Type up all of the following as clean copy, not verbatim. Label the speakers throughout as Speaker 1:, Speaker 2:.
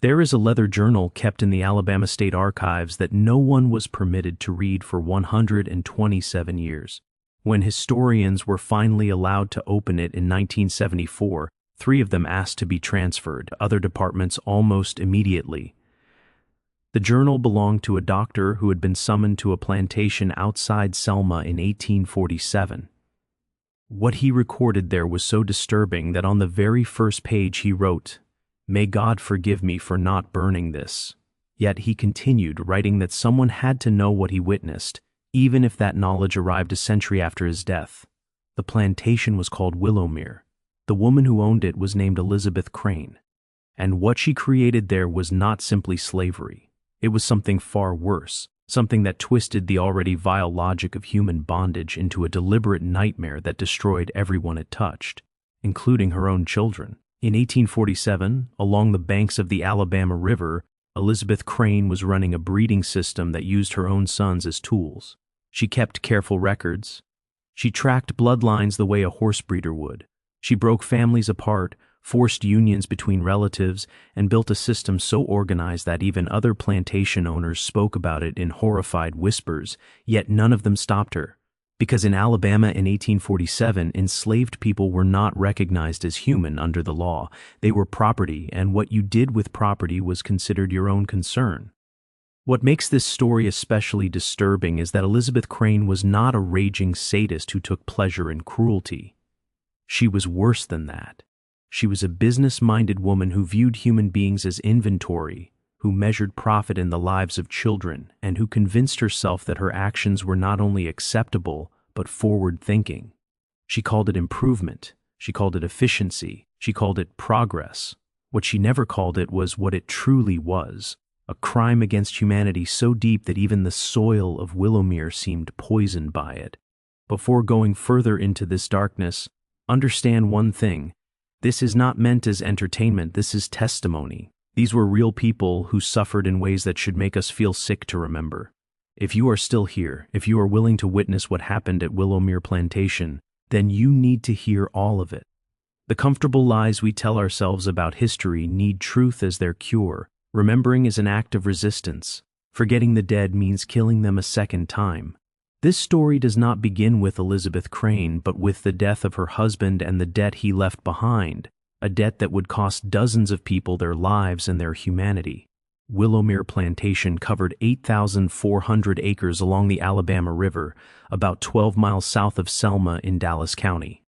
Speaker 1: There is a leather journal kept in the Alabama State Archives that no one was permitted to read for 127 years. When historians were finally allowed to open it in 1974, 3 of them asked to be transferred to other departments almost immediately. The journal belonged to a doctor who had been summoned to a plantation outside Selma in 1847. What he recorded there was so disturbing that on the very first page he wrote, "May God forgive me for not burning this." Yet he continued, writing that someone had to know what he witnessed, even if that knowledge arrived a century after his death. The plantation was called Willowmere. The woman who owned it was named Elizabeth Crane. And what she created there was not simply slavery. It was something far worse, something that twisted the already vile logic of human bondage into a deliberate nightmare that destroyed everyone it touched, including her own children. In 1847, along the banks of the Alabama River, Elizabeth Crane was running a breeding system that used her own sons as tools. She kept careful records. She tracked bloodlines the way a horse breeder would. She broke families apart, forced unions between relatives, and built a system so organized that even other plantation owners spoke about it in horrified whispers, yet none of them stopped her. Because in Alabama in 1847, enslaved people were not recognized as human under the law. They were property, and what you did with property was considered your own concern. What makes this story especially disturbing is that Elizabeth Crane was not a raging sadist who took pleasure in cruelty. She was worse than that. She was a business-minded woman who viewed human beings as inventory, who measured profit in the lives of children, and who convinced herself that her actions were not only acceptable, but forward-thinking. She called it improvement. She called it efficiency. She called it progress. What she never called it was what it truly was, a crime against humanity so deep that even the soil of Willowmere seemed poisoned by it. Before going further into this darkness, understand one thing. This is not meant as entertainment. This is testimony. These were real people who suffered in ways that should make us feel sick to remember. If you are still here, if you are willing to witness what happened at Willowmere Plantation, then you need to hear all of it. The comfortable lies we tell ourselves about history need truth as their cure. Remembering is an act of resistance. Forgetting the dead means killing them a second time. This story does not begin with Elizabeth Crane, but with the death of her husband and the debt he left behind, a debt that would cost dozens of people their lives and their humanity. Willowmere Plantation covered 8,400 acres along the Alabama River, about 12 miles south of Selma in Dallas County.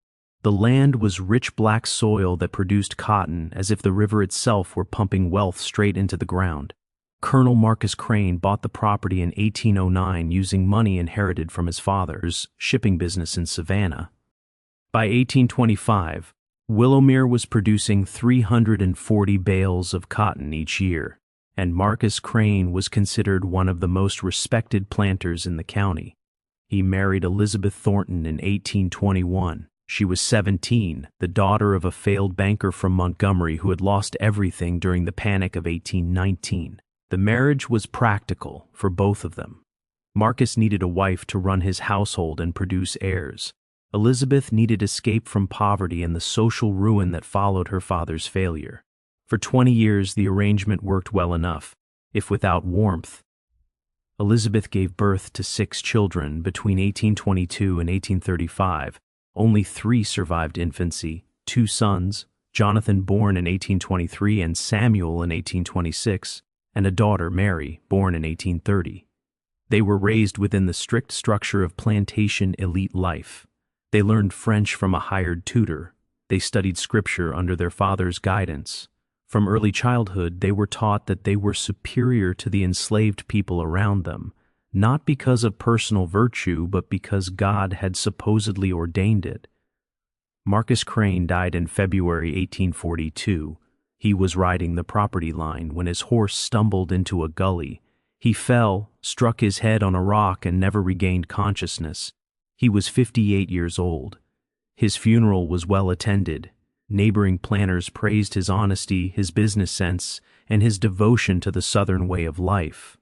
Speaker 1: The land was rich black soil that produced cotton as if the river itself were pumping wealth straight into the ground. Colonel Marcus Crane bought the property in 1809 using money inherited from his father's shipping business in Savannah. By 1825, Willowmere was producing 340 bales of cotton each year, and Marcus Crane was considered one of the most respected planters in the county. He married Elizabeth Thornton in 1821. She was 17, the daughter of a failed banker from Montgomery who had lost everything during the Panic of 1819. The marriage was practical for both of them. Marcus needed a wife to run his household and produce heirs. Elizabeth needed escape from poverty and the social ruin that followed her father's failure. For 20 years, the arrangement worked well enough, if without warmth. Elizabeth gave birth to 6 children between 1822 and 1835. Only 3 survived infancy: 2 sons, Jonathan born in 1823 and Samuel in 1826, and a daughter, Mary, born in 1830. They were raised within the strict structure of plantation elite life. They learned French from a hired tutor. They studied scripture under their father's guidance. From early childhood, they were taught that they were superior to the enslaved people around them, not because of personal virtue, but because God had supposedly ordained it. Marcus Crane died in February 1842. He was riding the property line when his horse stumbled into a gully. He fell, struck his head on a rock, and never regained consciousness. He was 58 years old. His funeral was well attended. Neighboring planters praised his honesty, his business sense, and his devotion to the Southern way of life.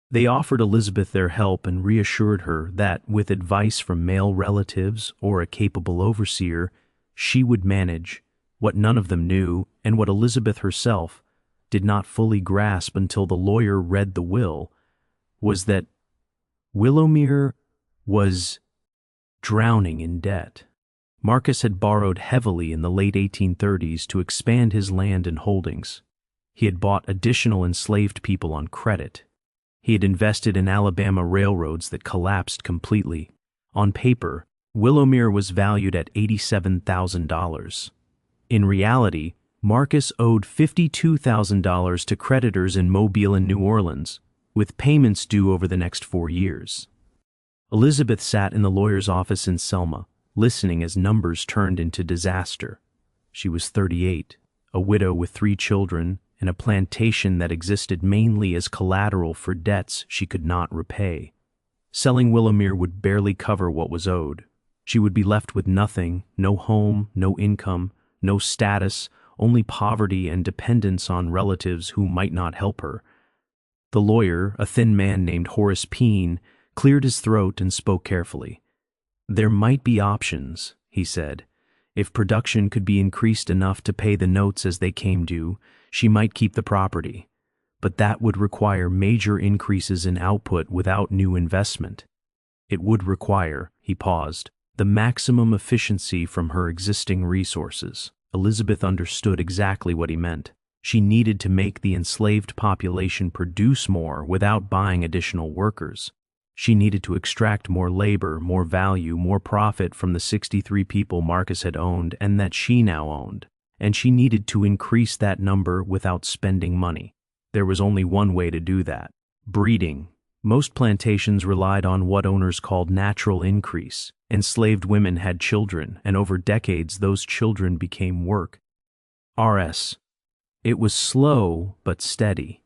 Speaker 1: They offered Elizabeth their help and reassured her that, with advice from male relatives or a capable overseer, she would manage. What none of them knew, and what Elizabeth herself did not fully grasp until the lawyer read the will was that Willowmere was drowning in debt. Marcus had borrowed heavily in the late 1830s to expand his land and holdings. He had bought additional enslaved people on credit. He had invested in Alabama railroads that collapsed completely. On paper, Willowmere was valued at $87,000. In reality, Marcus owed $52,000 to creditors in Mobile and New Orleans, with payments due over the next 4 years. Elizabeth sat in the lawyer's office in Selma, listening as numbers turned into disaster. She was 38, a widow with 3 children, and a plantation that existed mainly as collateral for debts she could not repay. Selling Willowmere would barely cover what was owed. She would be left with nothing, no home, no income, no status, only poverty and dependence on relatives who might not help her. The lawyer, a thin man named Horrifying, cleared his throat and spoke carefully. "There might be options," he said. "If production could be increased enough to pay the notes as they came due, she might keep the property. But that would require major increases in output without new investment. It would require," he paused, "the maximum efficiency from her existing resources." Elizabeth understood exactly what he meant. She needed to make the enslaved population produce more without buying additional workers. She needed to extract more labor, more value, more profit from the 63 people Marcus had owned and that she now owned. And she needed to increase that number without spending money. There was only one way to do that: breeding. Most plantations relied on what owners called natural increase. Enslaved women had children, and over decades those children became work. Rs. It was slow but steady.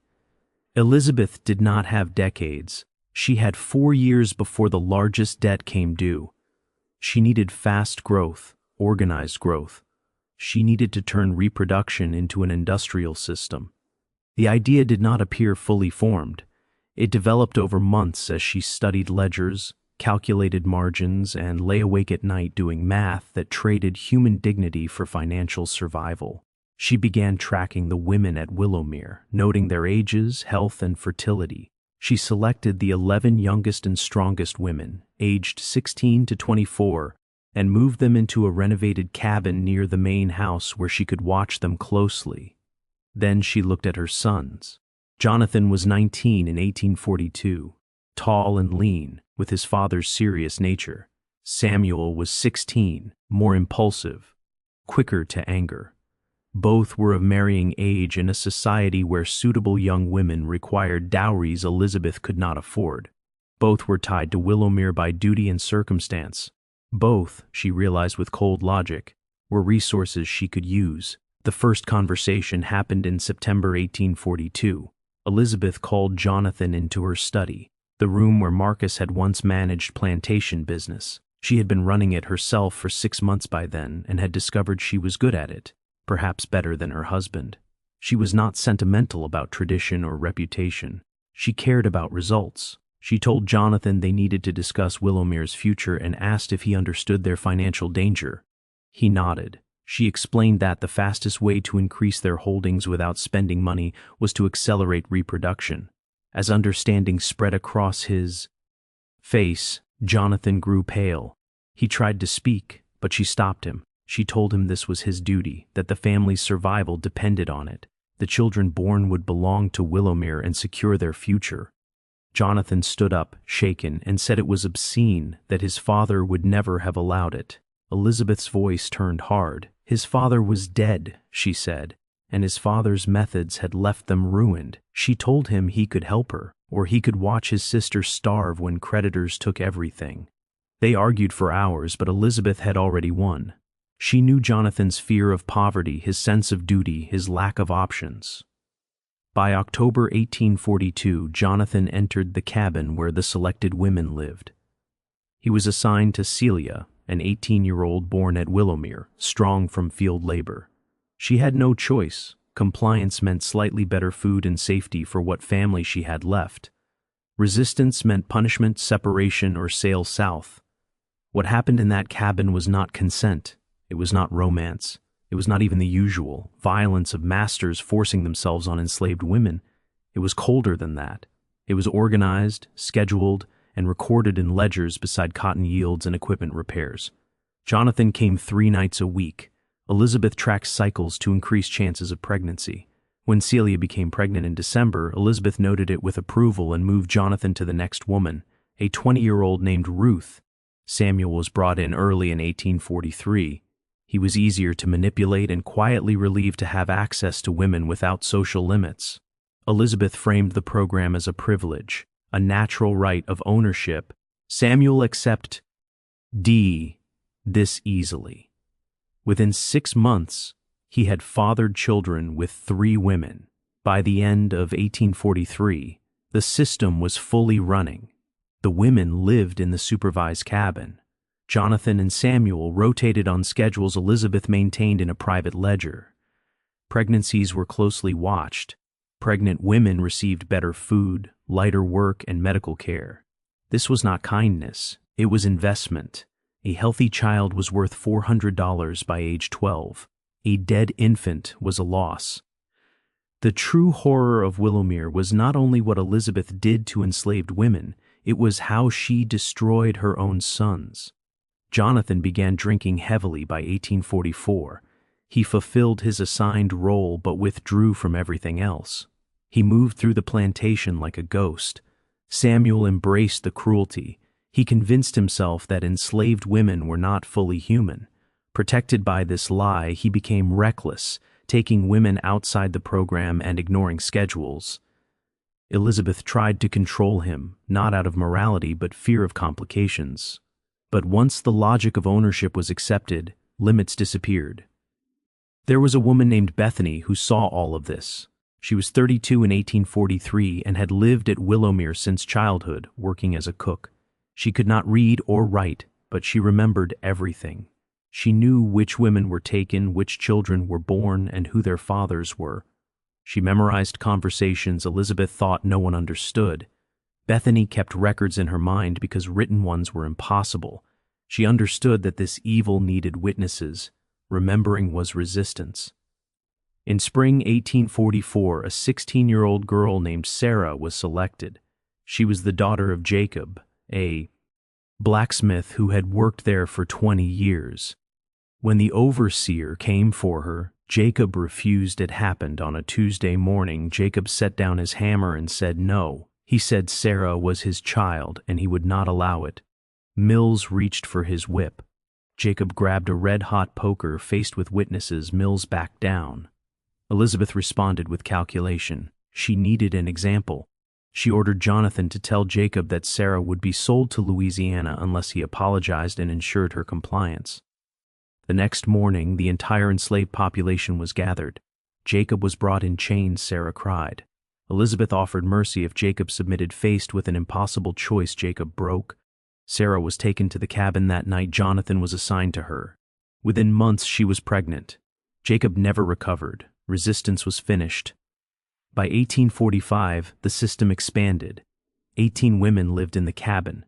Speaker 1: Elizabeth did not have decades. She had 4 years before the largest debt came due. She needed fast growth, organized growth. She needed to turn reproduction into an industrial system. The idea did not appear fully formed. It developed over months as she studied ledgers, calculated margins, and lay awake at night doing math that traded human dignity for financial survival. She began tracking the women at Willowmere, noting their ages, health, and fertility. She selected the 11 youngest and strongest women, aged 16 to 24, and moved them into a renovated cabin near the main house where she could watch them closely. Then she looked at her sons. Jonathan was 19 in 1842, tall and lean, with his father's serious nature. Samuel was 16, more impulsive, quicker to anger. Both were of marrying age in a society where suitable young women required dowries Elizabeth could not afford. Both were tied to Willowmere by duty and circumstance. Both, she realized with cold logic, were resources she could use. The first conversation happened in September 1842. Elizabeth called Jonathan into her study, the room where Marcus had once managed plantation business. She had been running it herself for 6 months by then and had discovered she was good at it, perhaps better than her husband. She was not sentimental about tradition or reputation. She cared about results. She told Jonathan they needed to discuss Willowmere's future and asked if he understood their financial danger. He nodded. She explained that the fastest way to increase their holdings without spending money was to accelerate reproduction. As understanding spread across his face, Jonathan grew pale. He tried to speak, but she stopped him. She told him this was his duty, that the family's survival depended on it. The children born would belong to Willowmere and secure their future. Jonathan stood up, shaken, and said it was obscene, that his father would never have allowed it. Elizabeth's voice turned hard. His father was dead, she said, and his father's methods had left them ruined. She told him he could help her, or he could watch his sister starve when creditors took everything. They argued for hours, but Elizabeth had already won. She knew Jonathan's fear of poverty, his sense of duty, his lack of options. By October 1842, Jonathan entered the cabin where the selected women lived. He was assigned to Celia, an 18-year-old born at Willowmere, strong from field labor. She had no choice. Compliance meant slightly better food and safety for what family she had left. Resistance meant punishment, separation, or sail south. What happened in that cabin was not consent. It was not romance. It was not even the usual violence of masters forcing themselves on enslaved women. It was colder than that. It was organized, scheduled, and recorded in ledgers beside cotton yields and equipment repairs. Jonathan came 3 nights a week. Elizabeth tracked cycles to increase chances of pregnancy. When Celia became pregnant in December, Elizabeth noted it with approval and moved Jonathan to the next woman, a 20-year-old named Ruth. Samuel was brought in early in 1843. He was easier to manipulate and quietly relieved to have access to women without social limits. Elizabeth framed the program as a privilege, a natural right of ownership. Samuel accepted this easily. Within 6 months, he had fathered children with 3 women. By the end of 1843, the system was fully running. The women lived in the supervised cabin. Jonathan and Samuel rotated on schedules Elizabeth maintained in a private ledger. Pregnancies were closely watched. Pregnant women received better food, lighter work, and medical care. This was not kindness, it was investment. A healthy child was worth $400 by age 12. A dead infant was a loss. The true horror of Willowmere was not only what Elizabeth did to enslaved women, it was how she destroyed her own sons. Jonathan began drinking heavily by 1844. He fulfilled his assigned role but withdrew from everything else. He moved through the plantation like a ghost. Samuel embraced the cruelty. He convinced himself that enslaved women were not fully human. Protected by this lie, he became reckless, taking women outside the program and ignoring schedules. Elizabeth tried to control him, not out of morality but fear of complications. But once the logic of ownership was accepted, limits disappeared. There was a woman named Bethany who saw all of this. She was 32 in 1843 and had lived at Willowmere since childhood, working as a cook. She could not read or write, but she remembered everything. She knew which women were taken, which children were born, and who their fathers were. She memorized conversations Elizabeth thought no one understood. Bethany kept records in her mind because written ones were impossible. She understood that this evil needed witnesses. Remembering was resistance. In spring 1844, a 16-year-old girl named Sarah was selected. She was the daughter of Jacob, a blacksmith who had worked there for 20 years. When the overseer came for her, Jacob refused. It happened on a Tuesday morning. Jacob set down his hammer and said no. He said Sarah was his child and he would not allow it. Mills reached for his whip. Jacob grabbed a red-hot poker. Faced with witnesses, Mills backed down. Elizabeth responded with calculation. She needed an example. She ordered Jonathan to tell Jacob that Sarah would be sold to Louisiana unless he apologized and ensured her compliance. The next morning, the entire enslaved population was gathered. Jacob was brought in chains, Sarah cried. Elizabeth offered mercy if Jacob submitted. Faced with an impossible choice, Jacob broke. Sarah was taken to the cabin that night. Jonathan was assigned to her. Within months, she was pregnant. Jacob never recovered. Resistance was finished. By 1845, the system expanded. 18 women lived in the cabin.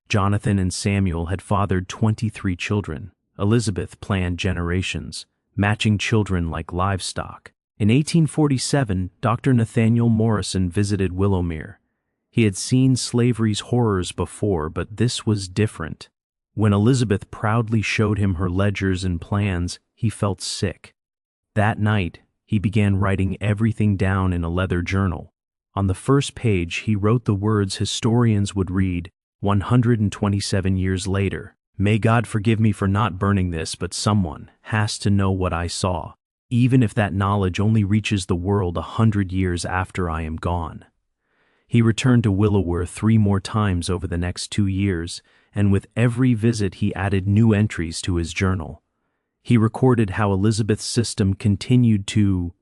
Speaker 1: Jonathan and Samuel had fathered 23 children. Elizabeth planned generations, matching children like livestock. In 1847, Dr. Nathaniel Morrison visited Willowmere. He had seen slavery's horrors before, but this was different. When Elizabeth proudly showed him her ledgers and plans, he felt sick. That night, he began writing everything down in a leather journal. On the first page, he wrote the words historians would read 127 years later. May God forgive me for not burning this, but someone has to know what I saw, even if that knowledge only reaches the world 100 years after I am gone. He returned to Willowmere 3 more times over the next 2 years, and with every visit he added new entries to his journal. He recorded how Elizabeth's system continued to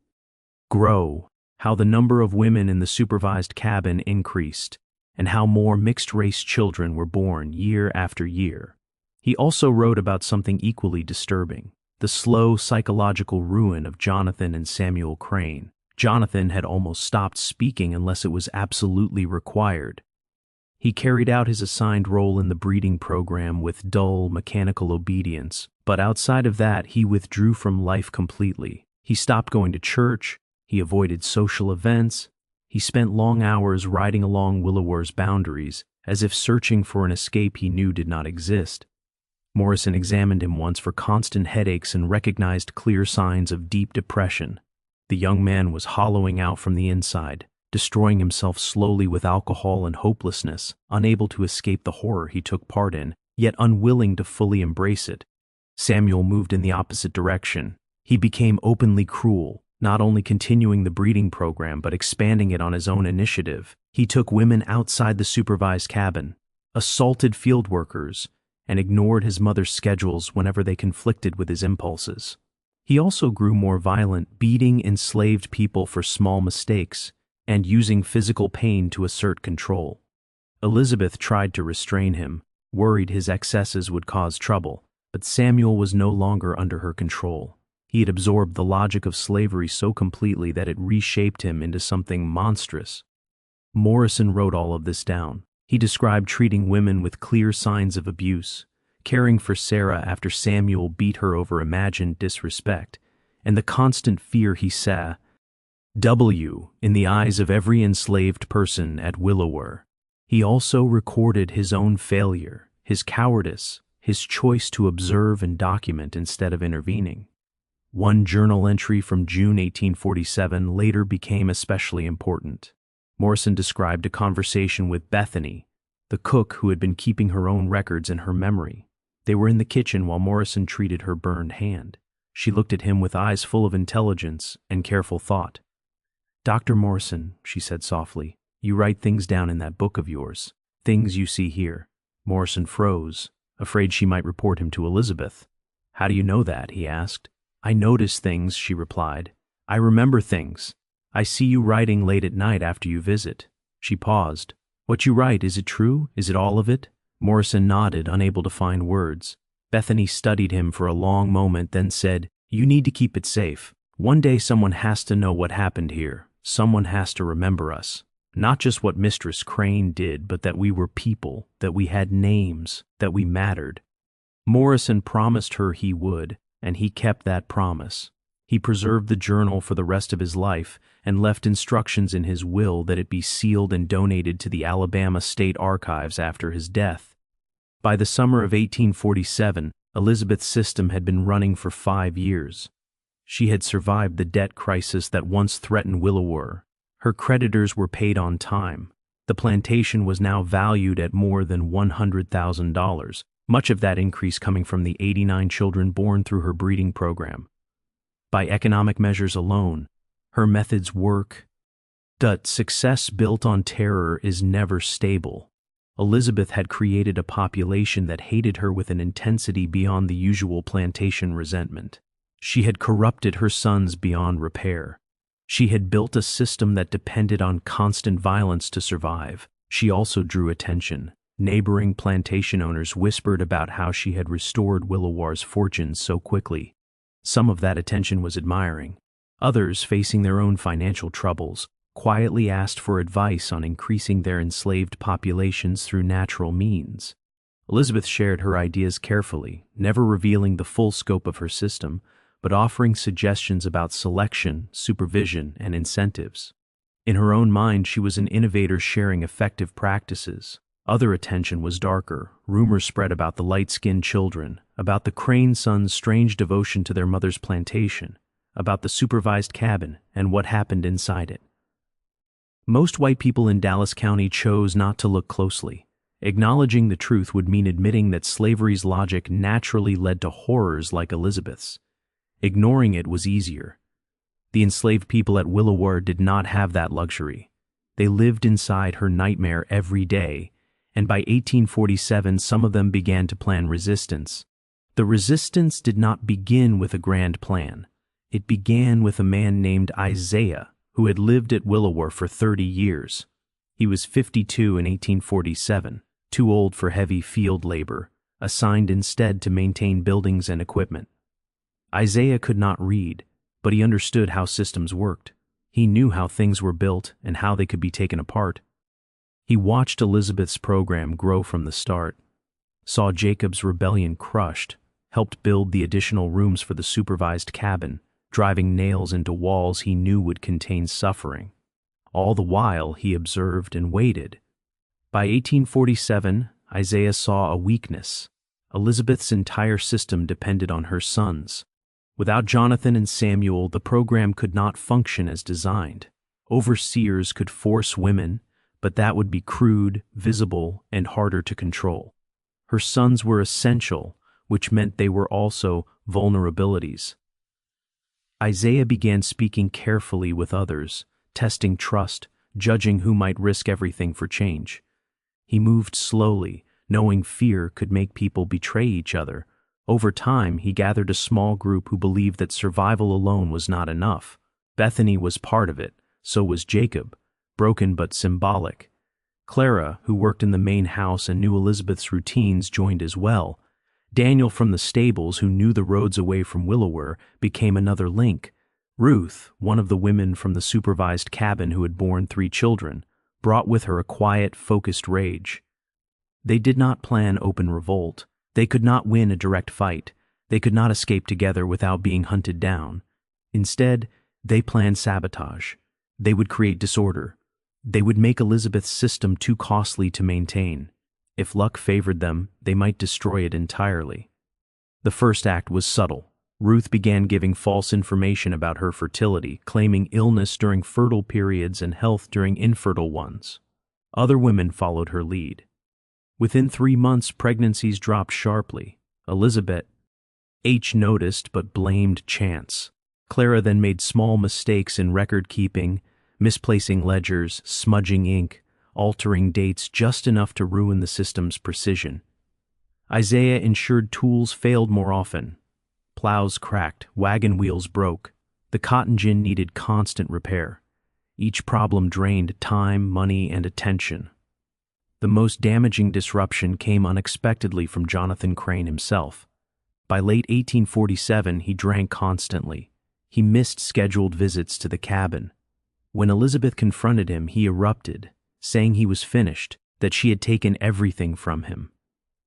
Speaker 1: grow, how the number of women in the supervised cabin increased, and how more mixed-race children were born year after year. He also wrote about something equally disturbing, the slow psychological ruin of Jonathan and Samuel Crane. Jonathan had almost stopped speaking unless it was absolutely required. He carried out his assigned role in the breeding program with dull, mechanical obedience, but outside of that, he withdrew from life completely. He stopped going to church, he avoided social events, he spent long hours riding along Willowar's boundaries, as if searching for an escape he knew did not exist. Morrison examined him once for constant headaches and recognized clear signs of deep depression. The young man was hollowing out from the inside, destroying himself slowly with alcohol and hopelessness, unable to escape the horror he took part in, yet unwilling to fully embrace it. Samuel moved in the opposite direction. He became openly cruel, not only continuing the breeding program but expanding it on his own initiative. He took women outside the supervised cabin, assaulted field workers, and ignored his mother's schedules whenever they conflicted with his impulses. He also grew more violent, beating enslaved people for small mistakes and using physical pain to assert control. Elizabeth tried to restrain him, worried his excesses would cause trouble, but Samuel was no longer under her control. He had absorbed the logic of slavery so completely that it reshaped him into something monstrous. Morrison wrote all of this down. He described treating women with clear signs of abuse, caring for Sarah after Samuel beat her over imagined disrespect, and the constant fear he saw in the eyes of every enslaved person at Willower. He also recorded his own failure, his cowardice, his choice to observe and document instead of intervening. One journal entry from June 1847 later became especially important. Morrison described a conversation with Bethany, the cook who had been keeping her own records in her memory. They were in the kitchen while Morrison treated her burned hand. She looked at him with eyes full of intelligence and careful thought. "Dr. Morrison," she said softly, "you write things down in that book of yours, things you see here." Morrison froze, afraid she might report him to Elizabeth. "How do you know that?" he asked. "I notice things," she replied. "I remember things. I see you writing late at night after you visit." She paused. "What you write, is it true? Is it all of it?" Morrison nodded, unable to find words. Bethany studied him for a long moment, then said, "You need to keep it safe. One day someone has to know what happened here. Someone has to remember us. Not just what Mistress Crane did, but that we were people, that we had names, that we mattered." Morrison promised her he would, and he kept that promise. He preserved the journal for the rest of his life and left instructions in his will that it be sealed and donated to the Alabama State Archives after his death. By the summer of 1847, Elizabeth's system had been running for 5 years. She had survived the debt crisis that once threatened Willower. Her creditors were paid on time. The plantation was now valued at more than $100,000, much of that increase coming from the 89 children born through her breeding program. By economic measures alone, her methods work. Success built on terror is never stable. Elizabeth had created a population that hated her with an intensity beyond the usual plantation resentment. She had corrupted her sons beyond repair. She had built a system that depended on constant violence to survive. She also drew attention. Neighboring plantation owners whispered about how she had restored Willowar's fortunes so quickly. Some of that attention was admiring. Others, facing their own financial troubles, quietly asked for advice on increasing their enslaved populations through natural means. Elizabeth shared her ideas carefully, never revealing the full scope of her system, but offering suggestions about selection, supervision, and incentives. In her own mind, she was an innovator sharing effective practices. Other attention was darker. Rumors spread about the light-skinned children, about the Crane sons' strange devotion to their mother's plantation, about the supervised cabin and what happened inside it. Most white people in Dallas County chose not to look closely. Acknowledging the truth would mean admitting that slavery's logic naturally led to horrors like Elizabeth's. Ignoring it was easier. The enslaved people at Willower did not have that luxury. They lived inside her nightmare every day, and by 1847 some of them began to plan resistance. The resistance did not begin with a grand plan. It began with a man named Isaiah, who had lived at Willower for 30 years. He was 52 in 1847, too old for heavy field labor, assigned instead to maintain buildings and equipment. Isaiah could not read, but he understood how systems worked. He knew how things were built and how they could be taken apart. He watched Elizabeth's program grow from the start, saw Jacob's rebellion crushed, helped build the additional rooms for the supervised cabin, driving nails into walls he knew would contain suffering. All the while, he observed and waited. By 1847, Isaiah saw a weakness. Elizabeth's entire system depended on her sons. Without Jonathan and Samuel, the program could not function as designed. Overseers could force women, but that would be crude, visible, and harder to control. Her sons were essential, which meant they were also vulnerabilities. Isaiah began speaking carefully with others, testing trust, judging who might risk everything for change. He moved slowly, knowing fear could make people betray each other. Over time, he gathered a small group who believed that survival alone was not enough. Bethany was part of it, so was Jacob, broken but symbolic. Clara, who worked in the main house and knew Elizabeth's routines, joined as well. Daniel from the stables, who knew the roads away from Willower, became another link. Ruth, one of the women from the supervised cabin who had borne 3 children, brought with her a quiet, focused rage. They did not plan open revolt. They could not win a direct fight. They could not escape together without being hunted down. Instead, they planned sabotage. They would create disorder. They would make Elizabeth's system too costly to maintain. If luck favored them, they might destroy it entirely. The first act was subtle. Ruth began giving false information about her fertility, claiming illness during fertile periods and health during infertile ones. Other women followed her lead. Within 3 months, pregnancies dropped sharply. Elizabeth noticed but blamed chance. Clara then made small mistakes in record-keeping, misplacing ledgers, smudging ink, altering dates just enough to ruin the system's precision. Isaiah ensured tools failed more often. Plows cracked, wagon wheels broke. The cotton gin needed constant repair. Each problem drained time, money, and attention. The most damaging disruption came unexpectedly from Jonathan Crane himself. By late 1847, he drank constantly. He missed scheduled visits to the cabin. When Elizabeth confronted him, he erupted, saying he was finished, that she had taken everything from him.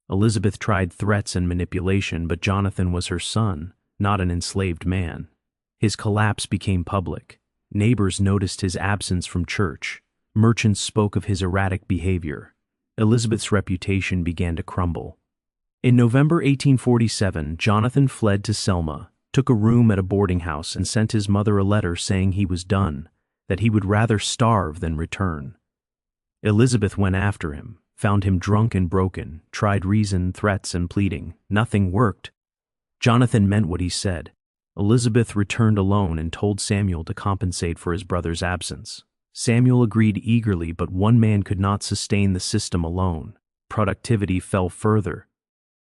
Speaker 1: Elizabeth tried threats and manipulation, but Jonathan was her son, not an enslaved man. His collapse became public. Neighbors noticed his absence from church. Merchants spoke of his erratic behavior. Elizabeth's reputation began to crumble. In November 1847, Jonathan fled to Selma, took a room at a boarding house, and sent his mother a letter saying he was done, that he would rather starve than return. Elizabeth went after him, found him drunk and broken, tried reason, threats, and pleading. Nothing worked. Jonathan meant what he said. Elizabeth returned alone and told Samuel to compensate for his brother's absence. Samuel agreed eagerly, but one man could not sustain the system alone. Productivity fell further.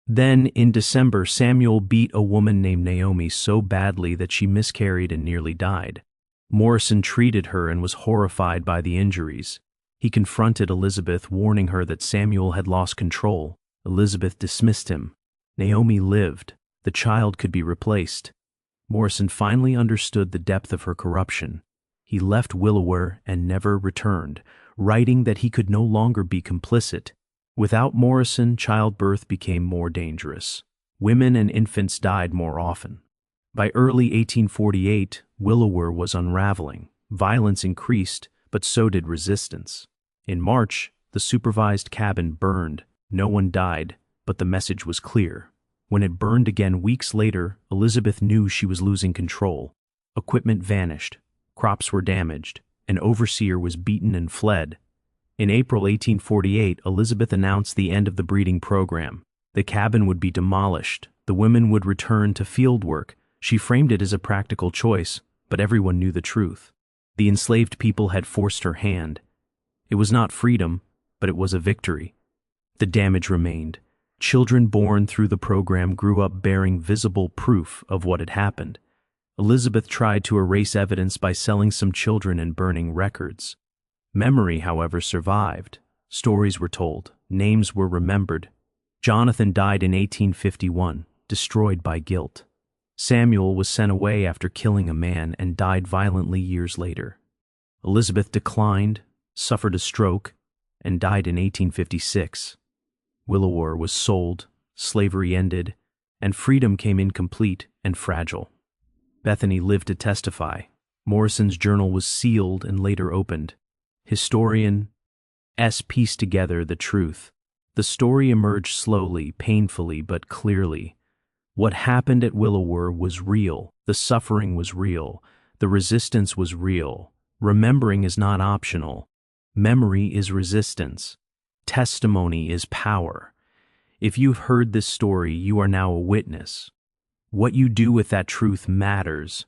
Speaker 1: Then, in December, Samuel beat a woman named Naomi so badly that she miscarried and nearly died. Morrison treated her and was horrified by the injuries. He confronted Elizabeth, warning her that Samuel had lost control. Elizabeth dismissed him. Naomi lived. The child could be replaced. Morrison finally understood the depth of her corruption. He left Willower and never returned, writing that he could no longer be complicit. Without Morrison, childbirth became more dangerous. Women and infants died more often. By early 1848, Willower was unraveling. Violence increased, but so did resistance. In March, the supervised cabin burned. No one died, but the message was clear. When it burned again weeks later, Elizabeth knew she was losing control. Equipment vanished. Crops were damaged. An overseer was beaten and fled. In April 1848, Elizabeth announced the end of the breeding program. The cabin would be demolished. The women would return to field work. She framed it as a practical choice, but everyone knew the truth. The enslaved people had forced her hand. It was not freedom, but it was a victory. The damage remained. Children born through the program grew up bearing visible proof of what had happened. Elizabeth tried to erase evidence by selling some children and burning records. Memory, however, survived. Stories were told. Names were remembered. Jonathan died in 1851, destroyed by guilt. Samuel was sent away after killing a man and died violently years later. Elizabeth declined, suffered a stroke, and died in 1856. Willowar was sold, slavery ended, and freedom came incomplete and fragile. Bethany lived to testify. Morrison's journal was sealed and later opened. Historians pieced together the truth. The story emerged slowly, painfully, but clearly. What happened at Willowar was real. The suffering was real. The resistance was real. Remembering is not optional. Memory is resistance. Testimony is power. If you've heard this story, you are now a witness. What you do with that truth matters.